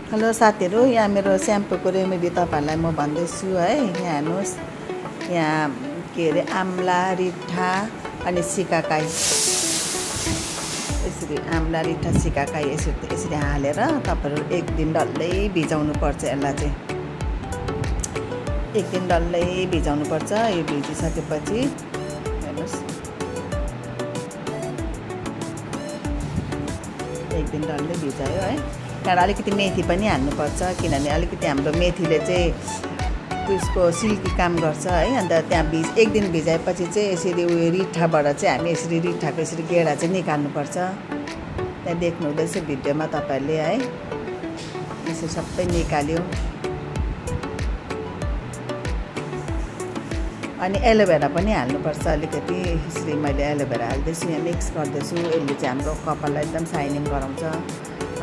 Hello साथीहरु, यहाँ मेरो स्याम्पूको रेमेडी तपाईहरुलाई म भन्दैछु है। यहाँ हेर्नुस्, यहाँ के रे आम्ला, रिठा अनि सिकाकाई, यसरी आम्ला, रिठा, सिकाकाई यसरी हालेर तपाईहरु एक दिन डल्लै भिजाउनु पर्छ। यसलाई चाहिँ एक दिन डल्लै भिजाउनु पर्छ। यो भिजिसकेपछि हेर्नुस्, एक दिन डल्लै भिजायो है। त्यहाँबाट अलिकति मेथी पनि हाल्नुपर्छ, किनभने अलिकति हाम्रो मेथीले चाहिँ त्यसको सिल्की काम गर्छ है। अन्त त्यहाँ एक दिन भिजाएपछि चाहिँ यसरी उयो रिठाबाट चाहिँ हामी यसरी रिठाको यसरी गेडा चाहिँ निकाल्नुपर्छ। त्यहाँ देख्नु हुँदैछ भिडियोमा तपाईहरुले है, यसरी सबै निकाल्यो। अनि एलोभेरा पनि हाल्नुपर्छ अलिकति, यसरी मैले एलोभेरा हाल्दैछु, यहाँ मिक्स गर्दैछु। यसले चाहिँ हाम्रो कपाललाई एकदम साइनिङ गराउँछ।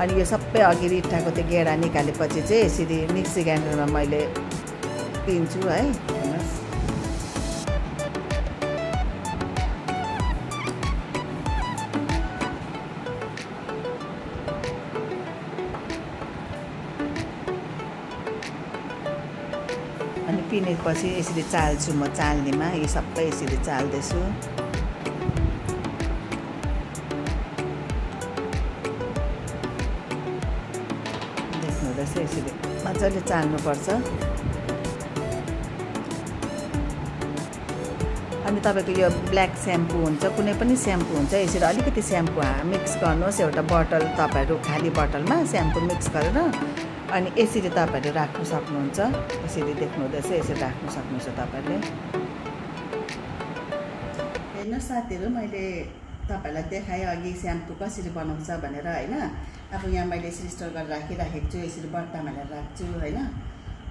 अनि यो सबै अघि रिठाको त्यो गेडा निकालेपछि चाहिँ यसरी मिक्सी ग्राइन्डरमा मैले पिन्छु है। अनि पिनेपछि यसरी चाल्छु म चाल्नीमा, यो सबै यसरी चाल्दैछु। यसरी मजाले चाल्नुपर्छ। अनि तपाईको यो ब्ल्याक स्याम्पू हुन्छ, कुनै पनि स्याम्पू हुन्छ, यसरी अलिकति स्याम्पू मिक्स गर्नुहोस् एउटा बोतल, तपाईहरु खाली बोतलमा स्याम्पू मिक्स गरेर अनि यसरी तपाईहरु राख्न सक्नुहुन्छ। यसरी देख्नु हुँदैछ, यसरी राख्न सक्नुहुन्छ तपाईहरुले। हेर्नुस् साथीहरु, मैले तपाईहरुलाई देखाएँ अघि स्याम्पू कसरी बनाउँछ भनेर हैन। अब यहाँ मैले यसरी स्टोर गरेर राखिराखेको छु, यसरी बट्टामा हालेर राख्छु हैन।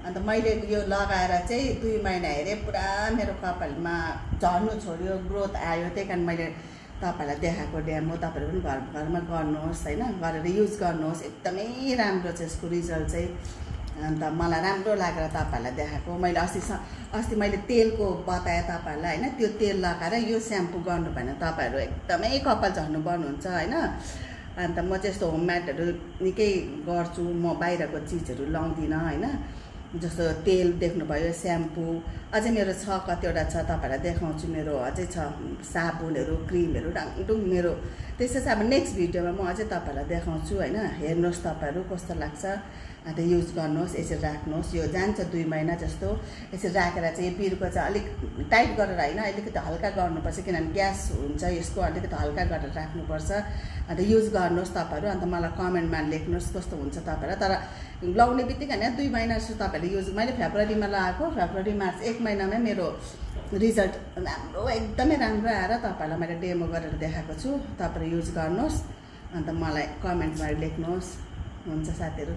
अन्त मैले यो लगाएर चाहिँ 2 महिना हेरेँ, पुरा मेरो कपालमा झर्नु छोड्यो, ग्रोथ आयो। त्यही कारण मैले तपाईहरुलाई देखाएको डेमो तपाईहरु पनि घरमा गर्नुहोस् हैन, गरेर युज गर्नुहोस्। एकदमै राम्रो छ यसको रिजल्ट चाहिँ। अन्त मलाई राम्रो लागेर तपाईहरुलाई देखाएको। मैले अस्ति मैले तेलको बताएँ तपाईहरुलाई हैन, त्यो तेल लगाएर यो स्याम्पू गर्नु भने तपाईहरु एकदमै कपाल झर्नु बन्द हुन्छ हैन। अन्त म चाहिँ यस्तो होममेडहरु निकै गर्छु, म बाहिरको चिजहरु लाउँदिन हैन। जस्तो तेल देख्नुभयो, स्याम्पू अझै मेरो छ, कतिवटा छ तपाईहरुलाई देखाउँछु। मेरो अझै छ साबुनहरु, क्रिमहरु डाङडुङ मेरो। त्यसै चाहिँ अब नेक्स्ट भिडियोमा म अझै तपाईहरुलाई देखाउँछु हैन। हेर्नुहोस् तपाईहरु कस्तो लाग्छ। अन्त युज गर्नुहोस्, यसरी राख्नुहोस्। यो जान्छ 2 महिना जस्तो। यसरी राखेर चाहिँ बिरुको चाहिँ अलिक टाइट गरेर हैन, अलिकति हल्का गर्नुपर्छ, किनभने ग्यास हुन्छ यसको, अलिकति हल्का गरेर राख्नुपर्छ। अन्त युज गर्नुहोस् तपाईहरु। अन्त मलाई कमेन्टमा लेख्नुहोस् कस्तो हुन्छ तपाईहरुलाई। तर लाउने बित्तिकै हैन, 2 महिना जस्तो तपाईहरुले युज। मैले फेब्रुअरीमा लगाएको, फेब्रुअरी मार्च 1 महिनामै मेरो रिजल्ट राम्रो, एकदमै राम्रो आएर तपाईहरुलाई मैले डेमो गरेर देखाएको छु। तपाईहरु युज गर्नुहोस्। अन्त मलाई कमेन्टमा लेख्नुहोस्। हुन्छ साथीहरु।